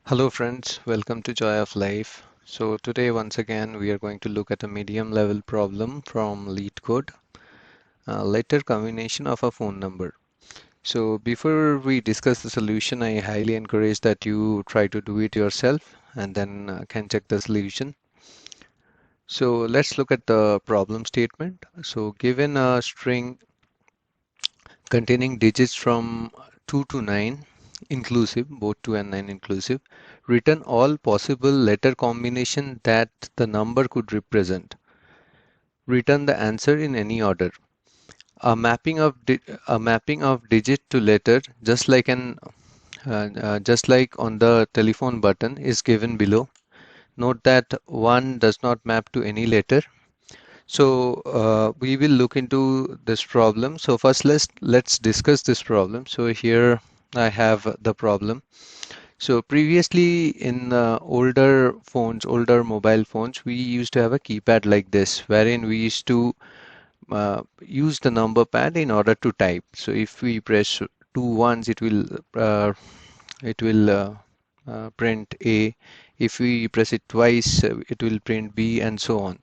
Hello friends, welcome to Joy of Life. So today once again we are going to look at a medium level problem from LeetCode, letter combination of a phone number. So before we discuss the solution, I highly encourage that you try to do it yourself and then can check the solution. So let's look at the problem statement. So given a string containing digits from 2 to 9 inclusive, both 2 and 9 inclusive, return all possible letter combination that the number could represent. Return the answer in any order. A mapping of digit to letter, just like on the telephone button, is given below. Note that 1 does not map to any letter. So we will look into this problem. So first let's discuss this problem. So here I have the problem. So previously in older phones, older mobile phones, we used to have a keypad like this, wherein we used to use the number pad in order to type. So if we press two ones, it will print A. If we press it twice, it will print B and so on.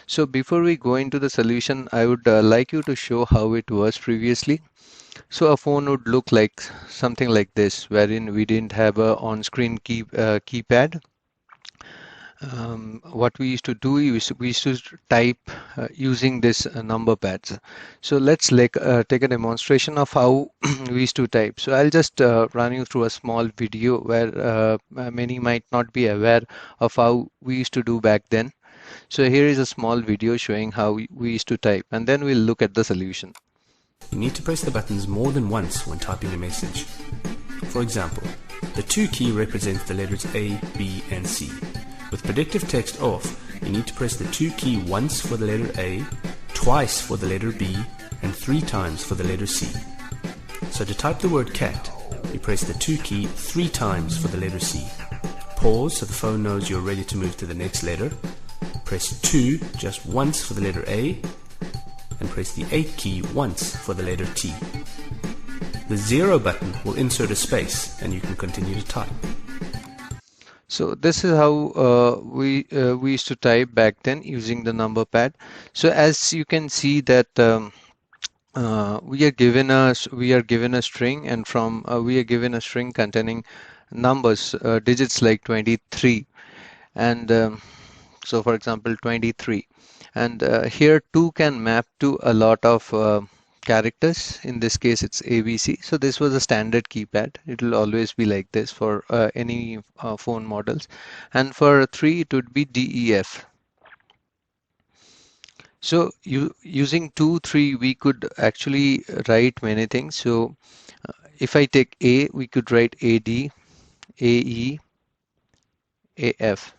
So before we go into the solution, I would like you to show how it was previously. So a phone would look like something like this, wherein we didn't have a on-screen keypad. What we used to do is we used to type using this number pads. So let's take a demonstration of how we used to type. So I'll just run you through a small video where many might not be aware of how we used to do back then. So here is a small video showing how we used to type, and then we'll look at the solution. You need to press the buttons more than once when typing a message. For example, the 2 key represents the letters A, B, and C. With predictive text off, you need to press the 2 key once for the letter A, twice for the letter B, and 3 times for the letter C. So to type the word cat, you press the 2 key 3 times for the letter C. Pause so the phone knows you're ready to move to the next letter. Press 2 just once for the letter A, and press the 8 key once for the letter T. The 0 button will insert a space and you can continue to type. So this is how we used to type back then using the number pad. So as you can see that we are given a string, and from we are given a string containing numbers, digits like 23, and so for example 23, and here 2 can map to a lot of characters. In this case it's ABC. So this was a standard keypad. It will always be like this for any phone models, and for 3 it would be DEF. So using 2, 3 we could actually write many things. So if I take A, we could write AD, AE, AF,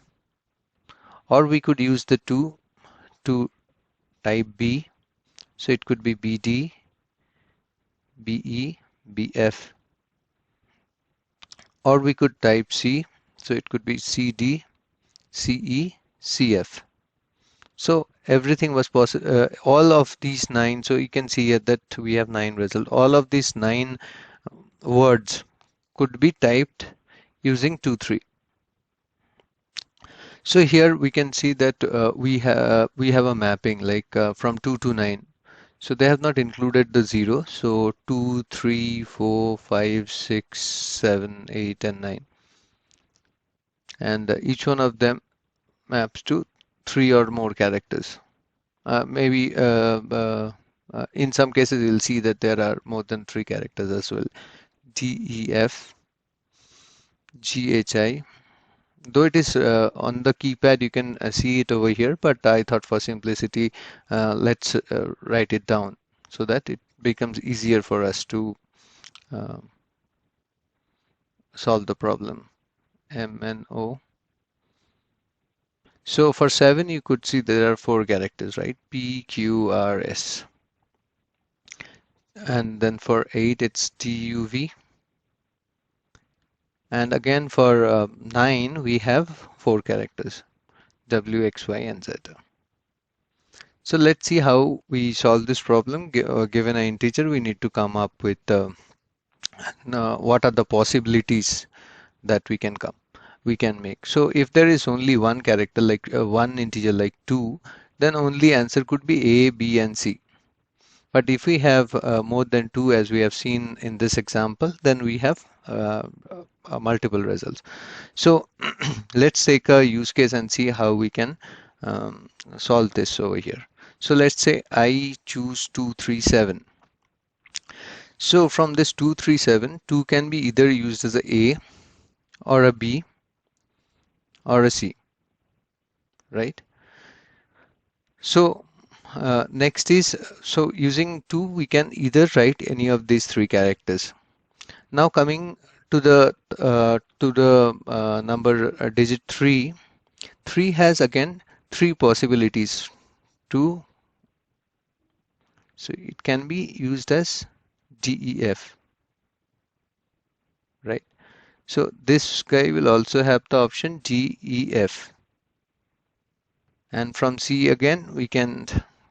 or we could use the 2 to type B. So it could be BD, BE, BF, or we could type C. So it could be CD, CE, CF. So everything was possible. All of these 9. So you can see here that we have 9 results. All of these 9 words could be typed using 2, 3. So here we can see that we have a mapping like from 2 to 9. So they have not included the 0. So 2, 3, 4, 5, 6, 7, 8, and 9. And each one of them maps to 3 or more characters. Maybe in some cases you'll see that there are more than 3 characters as well. DEF, GHI. Though it is on the keypad, you can see it over here, but I thought for simplicity, let's write it down so that it becomes easier for us to solve the problem. MNO. So for 7, you could see there are 4 characters, right? P, Q, R, S. And then for 8, it's TUV. And again for 9, we have 4 characters, W, X, Y, and Z. So let's see how we solve this problem. Given an integer, we need to come up with what are the possibilities that we can come. we can make. So if there is only one character, like one integer like 2, then only answer could be A, B, and C. But if we have more than 2, as we have seen in this example, then we have multiple results. So let's take a use case and see how we can solve this over here. So let's say I choose 237. So from this 237, 2 can be either used as a or a B or a C, right? So next is, so using 2, we can either write any of these 3 characters. Now coming to the number digit 3, 3 has again 3 possibilities to, so it can be used as DEF, right? So this guy will also have the option DEF. And from C again, we can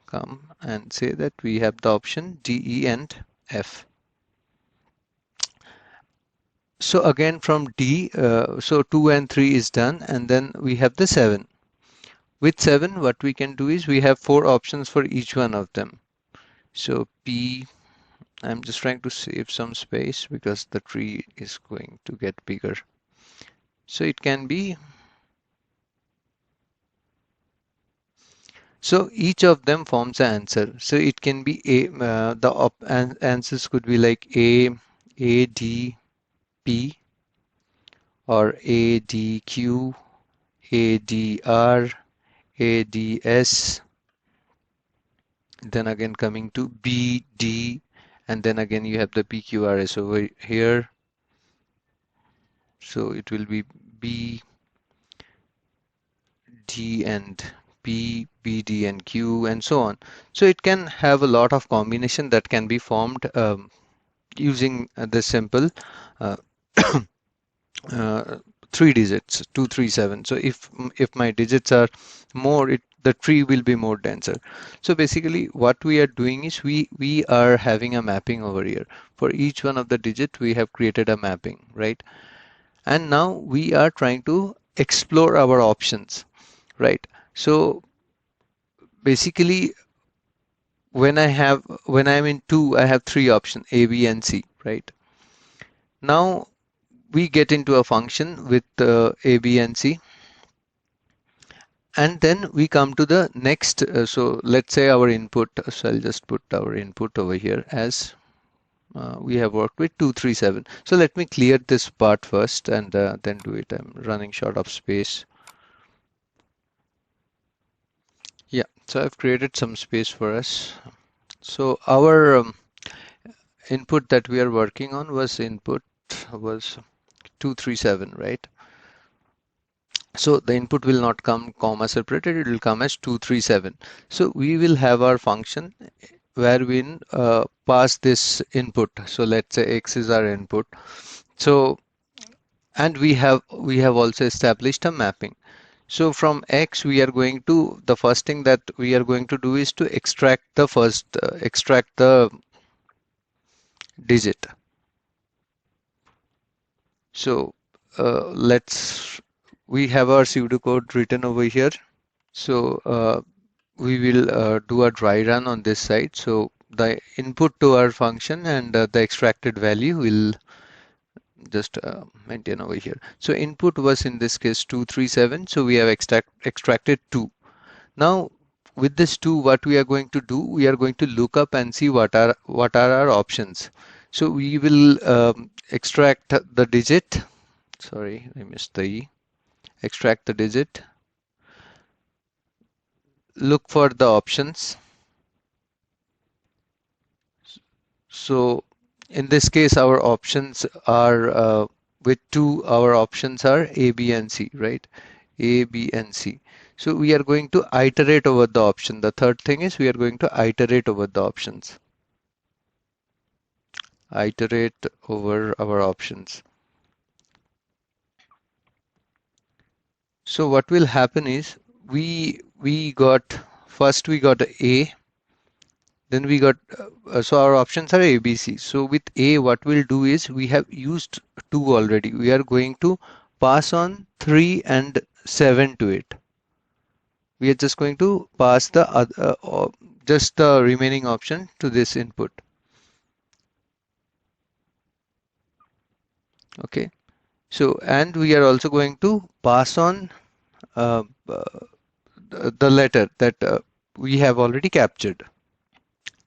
come and say that we have the option DE and F. So again from D, so 2 and 3 is done, and then we have the 7. With 7, what we can do is we have 4 options for each one of them. So P, I'm just trying to save some space because the tree is going to get bigger. So it can be, so each of them forms an answer. So it can be answers could be like A, D, P, or A, D, Q, A, D, R, A, D, S. Then again coming to B, D, and then again you have the P, Q, R, S over here. So it will be B, D, and P, B, D, and Q, and so on. So it can have a lot of combination that can be formed using this simple uh, 3 digits, 237. So if my digits are more, the tree will be more denser. So basically what we are doing is we are having a mapping over here. For each one of the digit we have created a mapping, right? And now we are trying to explore our options, right? So basically when I'm in 2, I have 3 options, A, B, and C, right? Now we get into a function with A, B, and C, and then we come to the next. So let's say our input, so I'll just put our input over here as we have worked with 237. So let me clear this part first and then do it. I'm running short of space. Yeah, so I've created some space for us. So our input that we are working on was 237, right? So the input will not come comma separated, it will come as 237. So we will have our function where we pass this input. So let's say X is our input. So, and we have also established a mapping. So from X, we are going to, the first thing that we are going to do is to extract the digit. So we have our pseudocode written over here. So we will do a dry run on this side. So the input to our function and the extracted value will just maintain over here. So input was in this case 237. So we have extracted 2. Now with this 2, what we are going to do, we are going to look up and see what are our options. So we will extract the digit. Sorry, I missed the E. Extract the digit. Look for the options. So in this case, our options are with 2, our options are A, B, and C, right? A, B, and C. So we are going to iterate over the option. The third thing is we are going to iterate over the options. Iterate over our options. So what will happen is we got A, then we got so our options are A, B, C. So with A, what we'll do is we have used 2 already. We are going to pass on 3 and 7 to it. We are just going to pass the just the remaining option to this input. Okay, so and we are also going to pass on uh, the letter that we have already captured.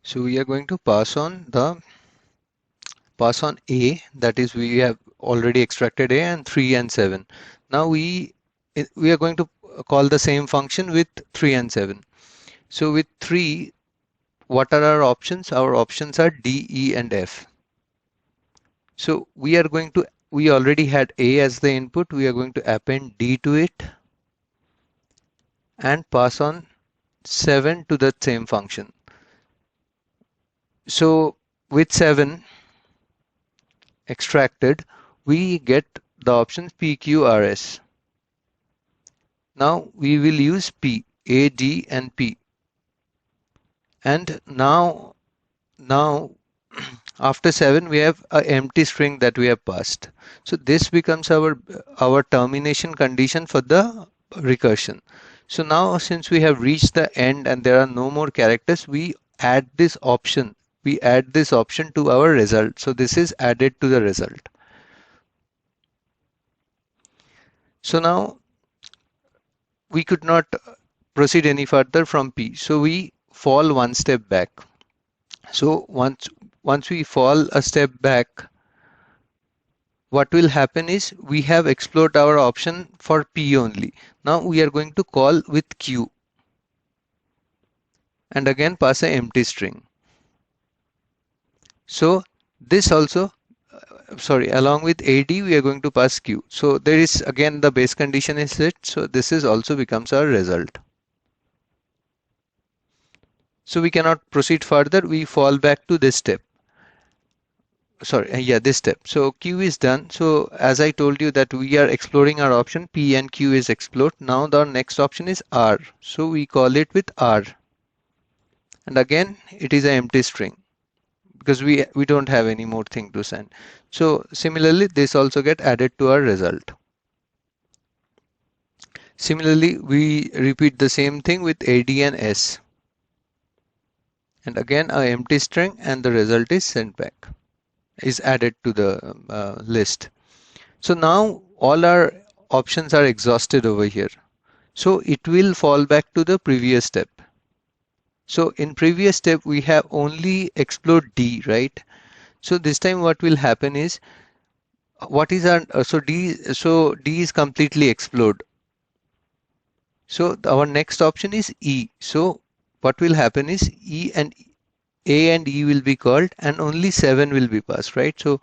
So we are going to pass on A, that is we have already extracted A, and 3 and 7. Now we are going to call the same function with 3 and 7. So with 3, what are our options? Our options are D, E, and F. So we already had A as the input. We are going to append D to it and pass on 7 to that same function. So with 7 extracted, we get the options P, Q, R, S. Now we will use P, A, D, and P. And now after 7 we have an empty string that we have passed. So this becomes our termination condition for the recursion. So now since we have reached the end and there are no more characters, we add this option. We add this option to our result. So this is added to the result. So now we could not proceed any further from P. So we fall one step back. So once we fall a step back, what will happen is we have explored our option for P only. Now we are going to call with Q and again pass an empty string. So this also, along with AD we are going to pass Q. So there is again the base condition is set. So this is also becomes our result. So we cannot proceed further. We fall back to this step. This step. So Q is done. So as I told you that we are exploring our option, P and Q is explored. Now the next option is R. So we call it with R. And again, it is an empty string because we don't have any more thing to send. So similarly, this also get added to our result. Similarly, we repeat the same thing with AD and S. And again, an empty string and the result is sent back, is added to the list. So now all our options are exhausted over here. So it will fall back to the previous step. So in previous step, we have only explored D, right? So this time what will happen is, what is our, D is completely explored. So our next option is E. So what will happen is A and E will be called and only 7 will be passed, right? So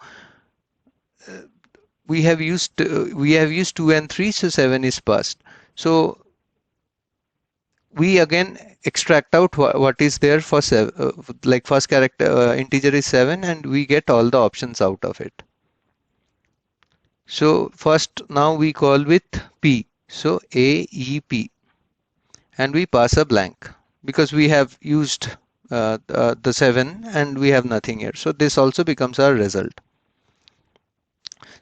we have used 2 and 3, so 7 is passed. So we again extract out what is there for 7, like first character integer is 7 and we get all the options out of it. So first now we call with P. So A, E, P, and we pass a blank because we have used the 7 and we have nothing here. So this also becomes our result.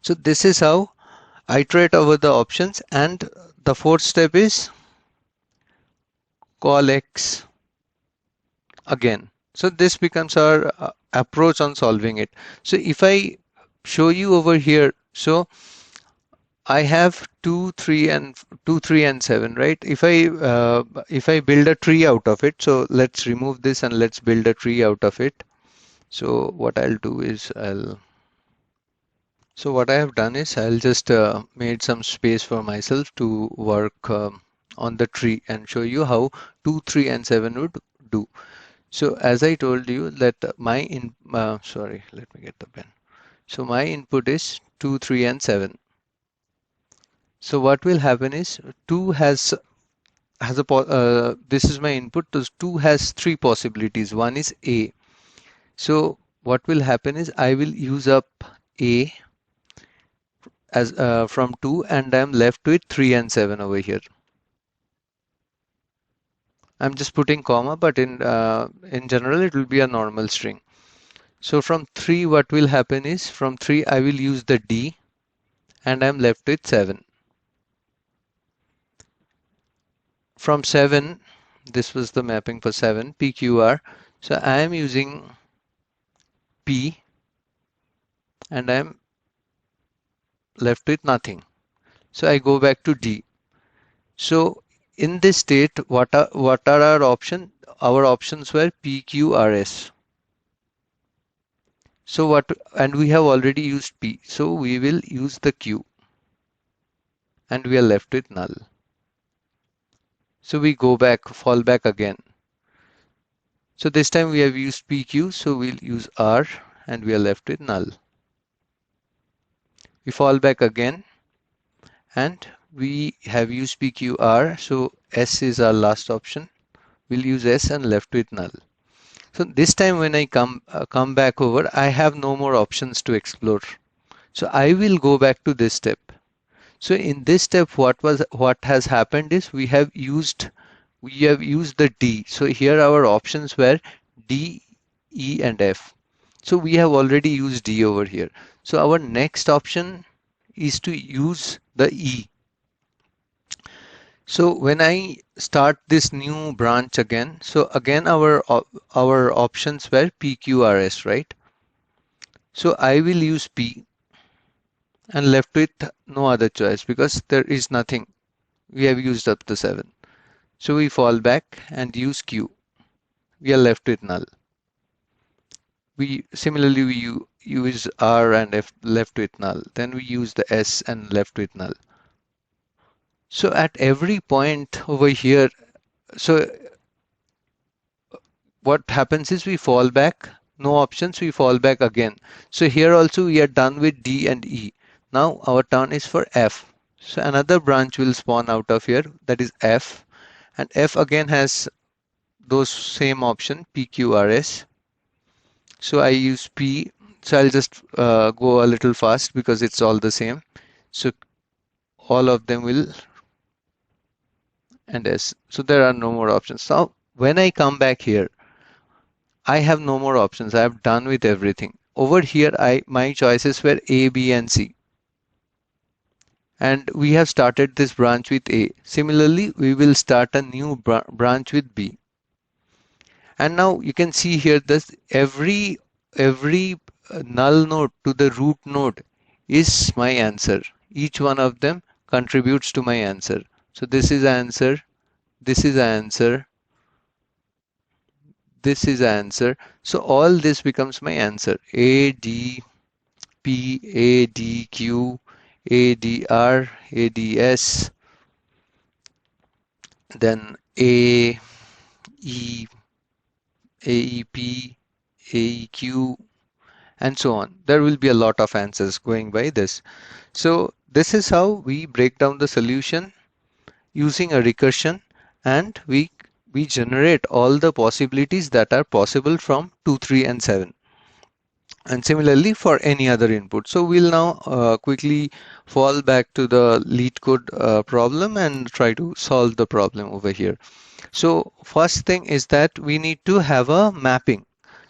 So this is how I iterate over the options, and the fourth step is call X again. So this becomes our approach on solving it. So if I show you over here, so I have 2, 3 and 7, right? If I build a tree out of it, so let's remove this and let's build a tree out of it. So what I'll do is so what I have done is I'll just made some space for myself to work on the tree and show you how 2, 3 and 7 would do. So as I told you that sorry, let me get the pen. So my input is 2, 3 and 7. So what will happen is 2 has a this is my input. So 2 has 3 possibilities. One is A. So what will happen is I will use up A as from 2 and I'm left with 3 and 7 over here. I'm just putting comma, but in general it will be a normal string. So from 3 what will happen is from 3 I will use the D and I'm left with 7. From 7, this was the mapping for 7, PQR. So I am using P and I'm left with nothing. So I go back to D. So in this state, what are our options? Our options were PQRS. So and we have already used P. So we will use the Q and we are left with null. So we go back, fall back again. So this time we have used PQ, so we'll use R and we are left with null. We fall back again and we have used PQR, so S is our last option. We'll use S and left with null. So this time when I come back over, I have no more options to explore. So I will go back to this step. So in this step, what has happened is we have used the D. So here our options were D, E, and F. So we have already used D over here. So our next option is to use the E. So when I start this new branch again, so again our options were PQRS, right? So I will use P and left with no other choice because there is nothing. We have used up the 7. So we fall back and use Q. We are left with null. We use R and F, left with null. Then we use the S and left with null. So at every point over here, so what happens is we fall back, no options, we fall back again. So here also we are done with D and E. Now our turn is for F. So another branch will spawn out of here, that is F. And F again has those same option, PQRS. So I use P. So I'll just go a little fast because it's all the same. So all of them will and S. So there are no more options. So when I come back here, I have no more options. I have done with everything. Over here, my choices were A, B, and C. And we have started this branch with A. Similarly, we will start a new branch with B. And now you can see here that every null node to the root node is my answer. Each one of them contributes to my answer. So this is answer, this is answer, this is answer. So all this becomes my answer. A, D, P, A, D, Q, A, D, R, A, D, S, then A, E, AEP, AEQ, and so on. There will be a lot of answers going by this. So this is how we break down the solution using a recursion, and we generate all the possibilities that are possible from 2, 3, and 7. And similarly for any other input. So we'll now quickly fall back to the LeetCode problem and try to solve the problem over here. So first thing is that we need to have a mapping.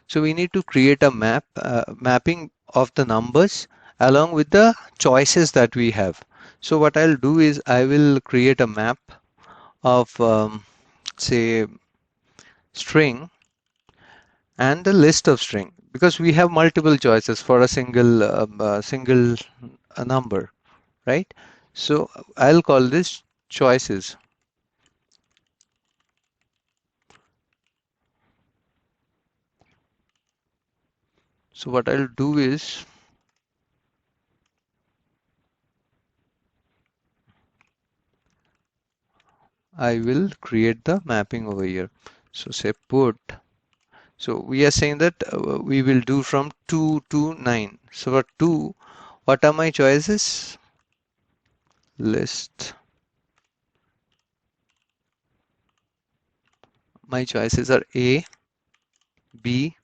So we need to create a mapping of the numbers along with the choices that we have. So what I'll do is I will create a map of say string and a list of string, because we have multiple choices for a single number, right? So I'll call this choices. So what I'll do is I will create the mapping over here. So say put. So we are saying that we will do from 2 to 9. So for 2, what are my choices? List. My choices are A, B,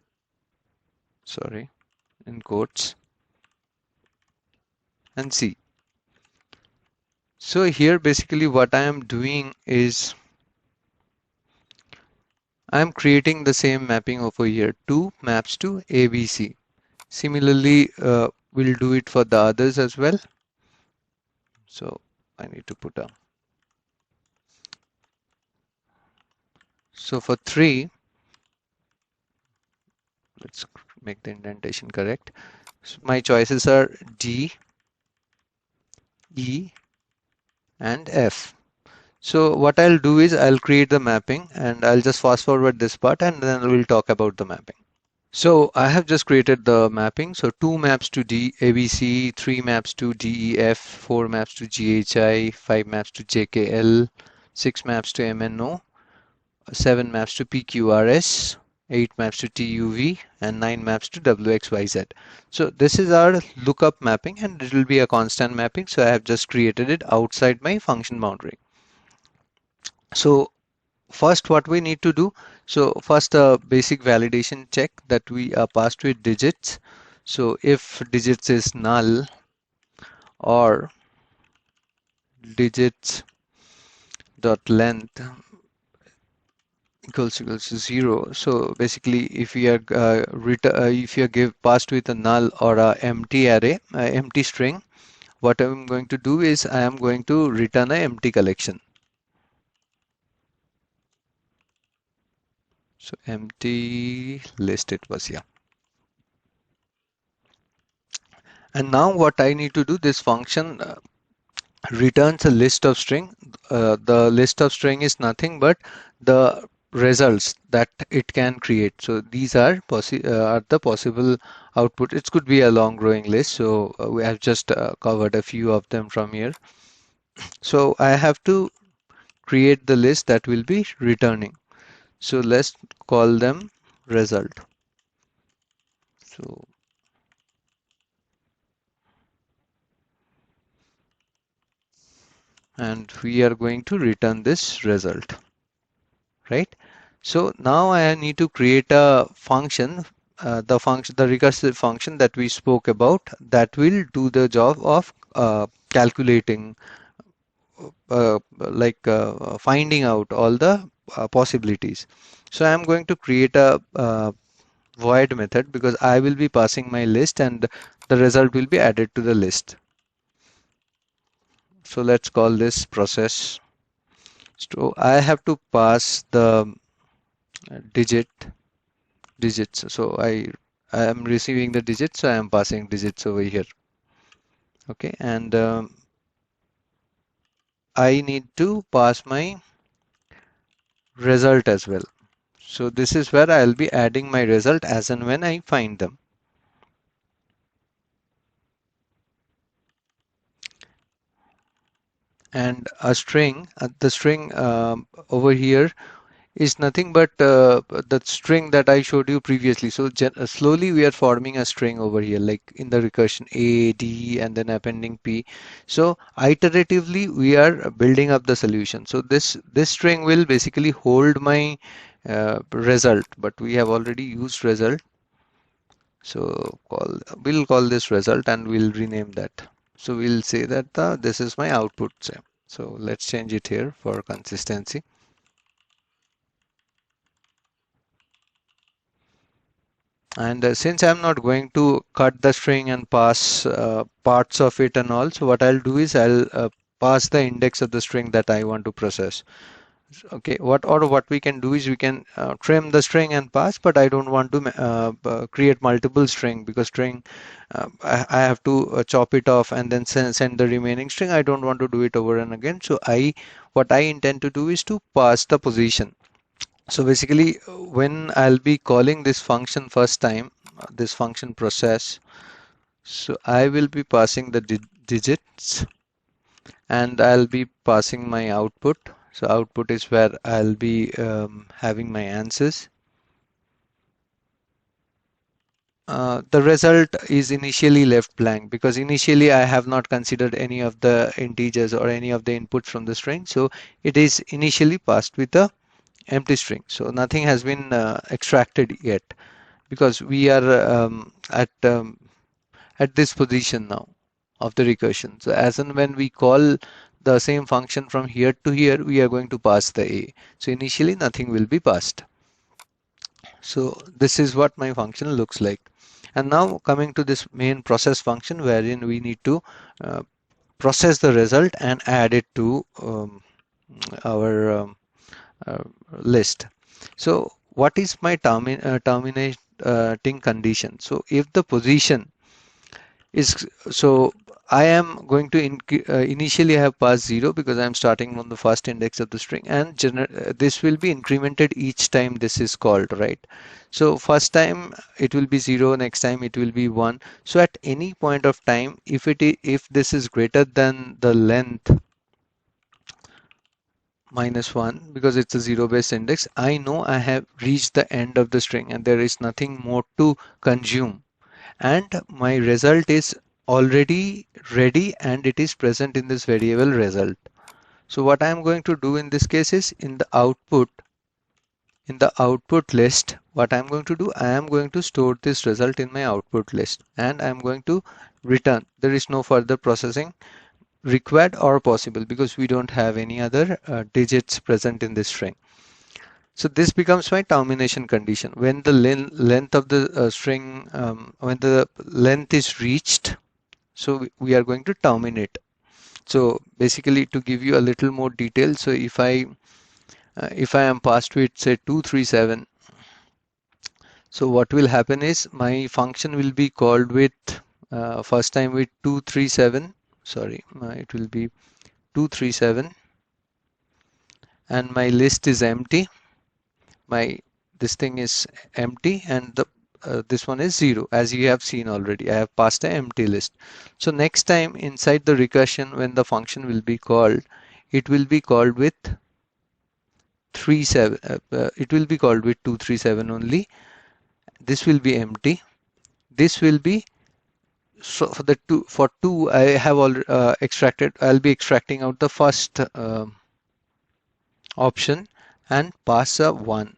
sorry, in quotes, and C. So here basically what I am doing is I am creating the same mapping over here. 2 maps to ABC. Similarly, we'll do it for the others as well. So I need to put a, so for 3, let's make the indentation correct. So my choices are D, E, and F. So what I'll do is I'll create the mapping and I'll just fast forward this part and then we'll talk about the mapping. So I have just created the mapping. So 2 maps to ABC, 3 maps to DEF, 4 maps to GHI, 5 maps to JKL, 6 maps to MNO, 7 maps to PQRS, 8 maps to TUV, and 9 maps to WXYZ. So this is our lookup mapping and it will be a constant mapping. So I have just created it outside my function boundary. So first what we need to do, so first a basic validation check that we are passed with digits. So if digits is null or digits dot length equals to 0. So basically if we are if you are give passed with a null or a empty array, empty string, what I'm going to do is I am going to return an empty collection. So empty list it was, yeah. And now what I need to do, this function returns a list of string. The list of string is nothing but the results that it can create. So these are the possible output. It could be a long growing list. So we have just covered a few of them from here. So I have to create the list that will be returning. So let's call them result. So and we are going to return this result, right? So now I need to create a function, the recursive function that we spoke about that will do the job of calculating, finding out all the possibilities. So I'm going to create a void method because I will be passing my list and the result will be added to the list. So let's call this process. So I have to pass the digits. So I am receiving the digits, so I am passing digits over here. Okay, and I need to pass my result as well. So this is where I'll be adding my result as and when I find them. And a string, the string over here is nothing but the string that I showed you previously. So slowly we are forming a string over here, like in the recursion A, D, and then appending P. So iteratively we are building up the solution. So this string will basically hold my result, but we have already used result. So we'll call this result and we'll rename that. So we'll say that this is my output. So let's change it here for consistency. And since I'm not going to cut the string and pass parts of it and all, so what I'll do is I'll pass the index of the string that I want to process. Okay, what we can do is we can trim the string and pass, but I don't want to create multiple string because string I have to chop it off and then send the remaining string. I don't want to do it over and again. So what I intend to do is to pass the position. So basically, when I'll be calling this function first time, this function process, so I will be passing the digits and I'll be passing my output. So output is where I'll be having my answers. The result is initially left blank because initially I have not considered any of the integers or any of the inputs from the string. So it is initially passed with a empty string. So nothing has been extracted yet because we are at this position now of the recursion. So as and when we call the same function from here to here, we are going to pass the A. So initially nothing will be passed. So this is what my function looks like. And now coming to this main process function wherein we need to process the result and add it to our uh, list. So what is my terminating condition? So if the position is, so I am going to initially I have passed 0 because I am starting on the first index of the string, and this will be incremented each time this is called, right? So first time it will be 0, next time it will be 1. So at any point of time, if this is greater than the length -1, because it's a 0 based index, I know I have reached the end of the string and there is nothing more to consume, and my result is already ready and it is present in this variable result. So what I am going to do in this case is in the output list, what I'm going to do, I am going to store this result in my output list and I'm going to return. There is no further processing required or possible because we don't have any other digits present in this string. So this becomes my termination condition. When the length of the string, when the length is reached, so we are going to terminate. So basically, to give you a little more detail, so if I am passed with say 237, so what will happen is my function will be called with first time with 237. Sorry, it will be 237, and my list is empty. My this thing is empty, and the this one is 0, as you have seen already. I have passed an empty list. So next time inside the recursion, when the function will be called, it will be called with 37. It will be called with 237 only. This will be empty. This will be, so for the two I have already extracted. I'll be extracting out the first option and pass a 1.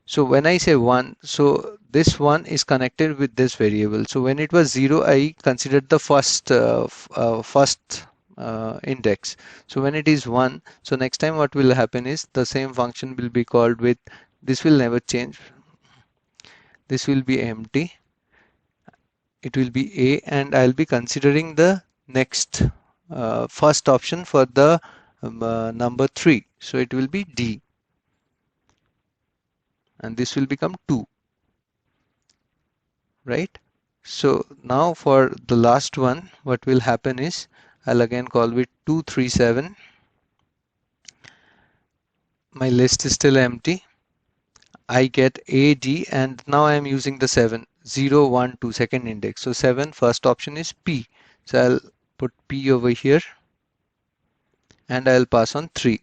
So when I say 1, so this 1 is connected with this variable. So when it was 0, I considered the first index. So when it is 1, so next time what will happen is the same function will be called with, this will never change. This will be empty. It will be A, and I'll be considering the next first option for the number 3. So it will be D. And this will become 2, right? So now for the last one, what will happen is I'll again call with 237. My list is still empty. I get A, D, and now I am using the 7, 0, 1, 2 second index. So 7 first option is P. So I'll put P over here and I'll pass on 3.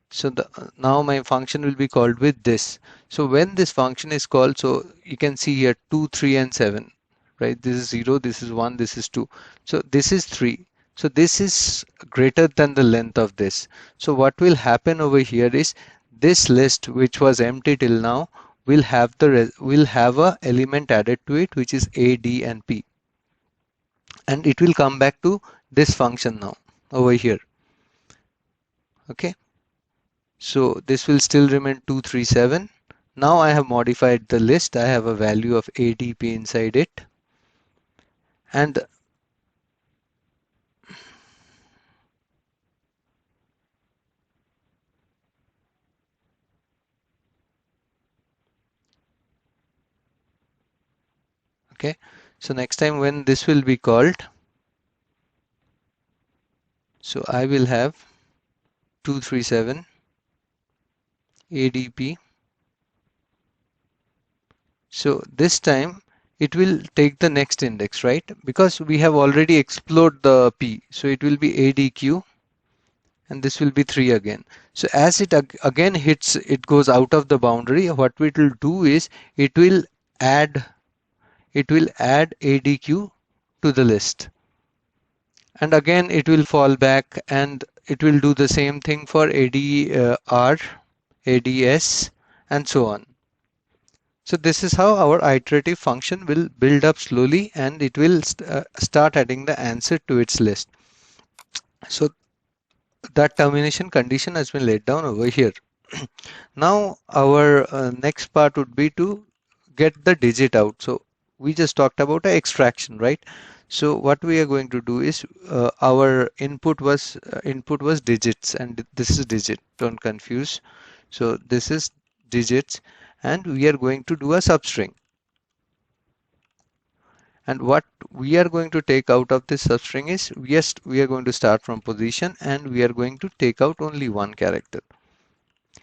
So now my function will be called with this. So when this function is called, so you can see here 2, 3, and 7, right? This is 0, this is 1, this is 2. So this is 3. So this is greater than the length of this. So what will happen over here is this list, which was empty till now, will have a element added to it, which is A, D, and P, and it will come back to this function now over here. Okay. So this will still remain 237. Now I have modified the list. I have a value of ADP inside it. And okay, so next time when this will be called, so I will have 237 ADP. So this time it will take the next index, right? Because we have already explored the P. So it will be ADQ and this will be 3 again. So as it again hits, it goes out of the boundary, what it will do is it will add ADQ to the list. And again it will fall back and it will do the same thing for ADR, ADS, and so on. So this is how our iterative function will build up slowly and it will start adding the answer to its list. So that termination condition has been laid down over here. Now our next part would be to get the digit out. So we just talked about extraction, right? So what we are going to do is our input was digits, and this is digit. Don't confuse. So this is digits, and we are going to do a substring. And what we are going to take out of this substring is we are going to start from position, and we are going to take out only one character.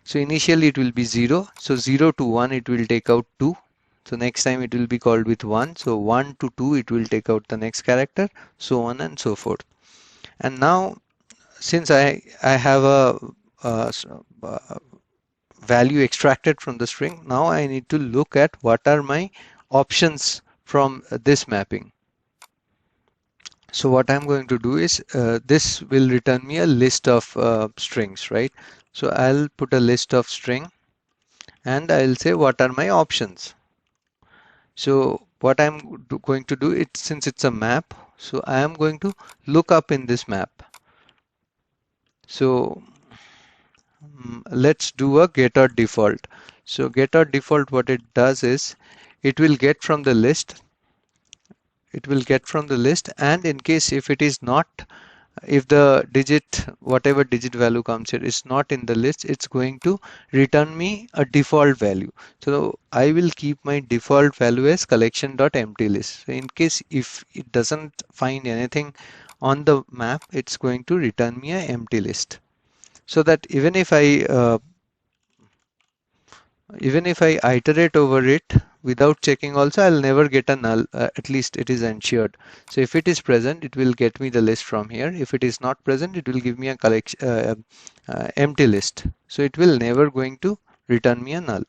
So initially it will be 0. So 0 to 1 it will take out 2. So next time it will be called with 1. So 1 to 2 it will take out the next character, so on and so forth. And now since I have uh, s- uh, value extracted from the string, now I need to look at what are my options from this mapping. So what I'm going to do is this will return me a list of strings, right? So I'll put a list of string, and I'll say what are my options. So what I'm going to do, it since it's a map, so I am going to look up in this map. So let's do a getter default. So getter default, what it does is it will get from the list. It will get from the list, and in case if it is not, if the digit, whatever digit value comes here is not in the list, it's going to return me a default value. So I will keep my default value as collection.emptylist. So in case if it doesn't find anything on the map, it's going to return me an empty list. So that even if I iterate over it without checking also, I'll never get a null, at least it is ensured. So if it is present, it will get me the list from here. If it is not present, it will give me a collection, empty list. So it will never going to return me a null.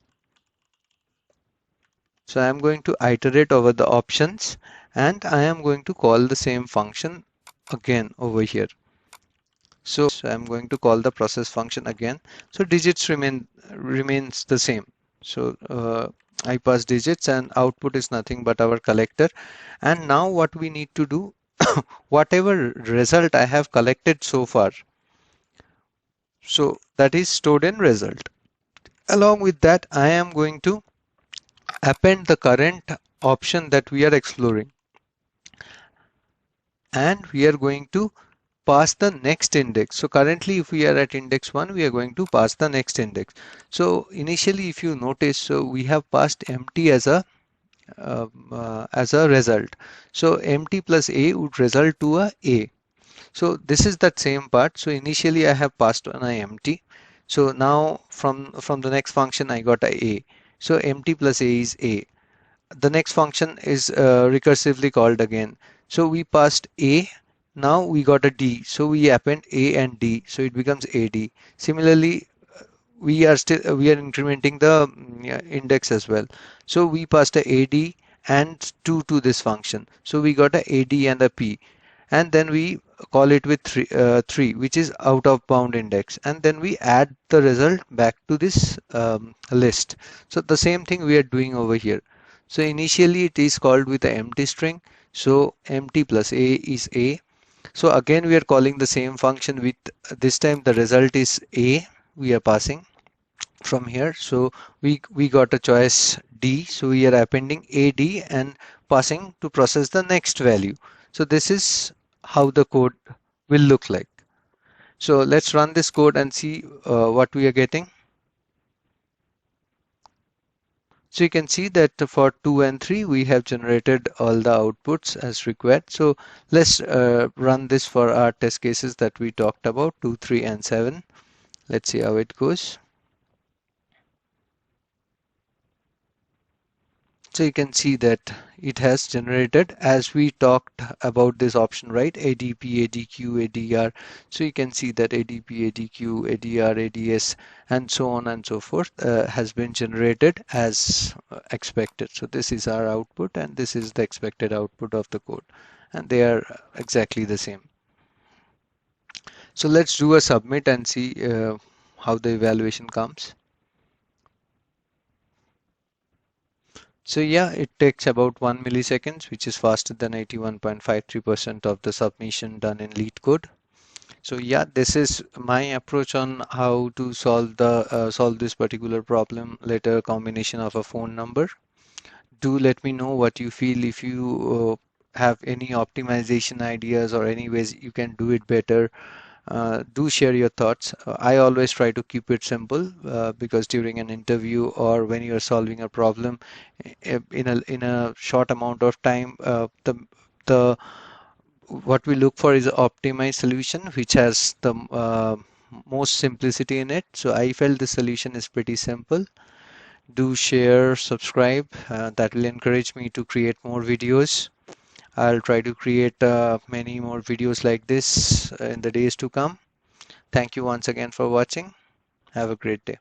So I am going to iterate over the options, and I am going to call the same function again over here. So I'm going to call the process function again. So digits remains the same. So I pass digits, and output is nothing but our collector. And now what we need to do, whatever result I have collected so far, so that is stored in result. Along with that, I am going to append the current option that we are exploring, and we are going to pass the next index. So currently if we are at index 1, we are going to pass the next index. So initially if you notice, so we have passed empty as a result. So empty plus a would result to a A. So this is that same part. So initially I have passed on a empty. So now from the next function I got a. So empty plus a is a. The next function is recursively called again. So we passed a, now we got a d, so we append a and d, so it becomes ad. Similarly, we are incrementing the yeah, index as well. So we passed a ad and 2 to this function, so we got a ad and a p, and then we call it with 3 which is out of bound index, and then we add the result back to this list. So the same thing we are doing over here. So initially it is called with an empty string, so empty plus a is a. So again we are calling the same function with, this time the result is a, we are passing from here. So we got a choice d, so we are appending ad and passing to process the next value. So this is how the code will look like. So let's run this code and see what we are getting. So you can see that for 2 and 3 we have generated all the outputs as required. So let's run this for our test cases that we talked about, 2, 3 and 7. Let's see how it goes. So you can see that it has generated as we talked about this option, right? ADP, ADQ, ADR. So you can see that ADP, ADQ, ADR, ADS, and so on and so forth has been generated as expected. So this is our output, and this is the expected output of the code, and they are exactly the same. So let's do a submit and see how the evaluation comes. So yeah, it takes about 1 milliseconds, which is faster than 81.53% of the submission done in LeetCode. So yeah, this is my approach on how to solve this particular problem, letter combination of a phone number. Do let me know what you feel. If you have any optimization ideas or any ways you can do it better, do share your thoughts. I always try to keep it simple because during an interview or when you are solving a problem in a short amount of time, the what we look for is an optimized solution which has the most simplicity in it. So I felt the solution is pretty simple. Do share, subscribe. That will encourage me to create more videos. I'll try to create many more videos like this in the days to come. Thank you once again for watching. Have a great day.